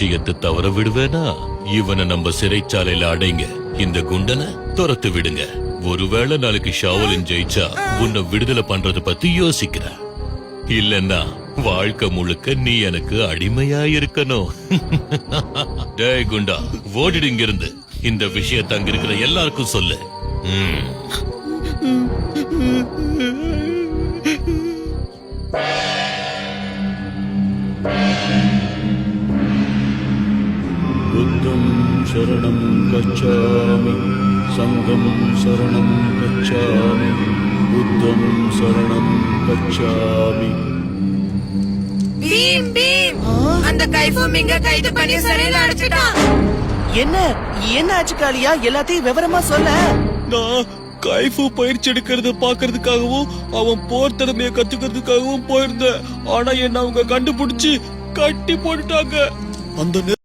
விஷயத்தை தவற விடுவேனா? இவனை நம்ம சிறைச்சாலையில அடைங்க, இந்த குண்டனை துரத்து விடுங்க. ஒருவேளை நாளைக்கு ஷாவலின் ஜெயிச்சா உன்னை விடுதலை பண்றத பத்தி யோசிக்கிற. இல்லன்னா வாழ்க்கை முழுக்க நீ எனக்கு அடிமையா இருக்கணும். டேய் குண்டா, ஓடிடு இங்கிருந்து. இந்த விஷயத்தை அங்க இருக்கிற எல்லாருக்கும் சொல்லு. புத்தம் சரணம் கச்சாமி, சங்கம் சரணம் கச்சாமி, புத்தம் சரணம் கச்சாமி. பீம் பீம், அந்த கைஃபூமிங்க கைது பண்ணி சிறையில அடைச்சிட்டான். என்ன என்ன ஆச்சு காளியா? எல்லாத்தையும் விவரமா சொல்ல. நான் கைஃபு பயிற்சி எடுக்கிறத பாக்குறதுக்காகவும் அவன் போர் திறமைய கத்துக்கிறதுக்காகவும் போயிருந்தேன். ஆனா என்ன அவங்க கண்டுபிடிச்சு கட்டி போட்டுட்டாங்க. அந்த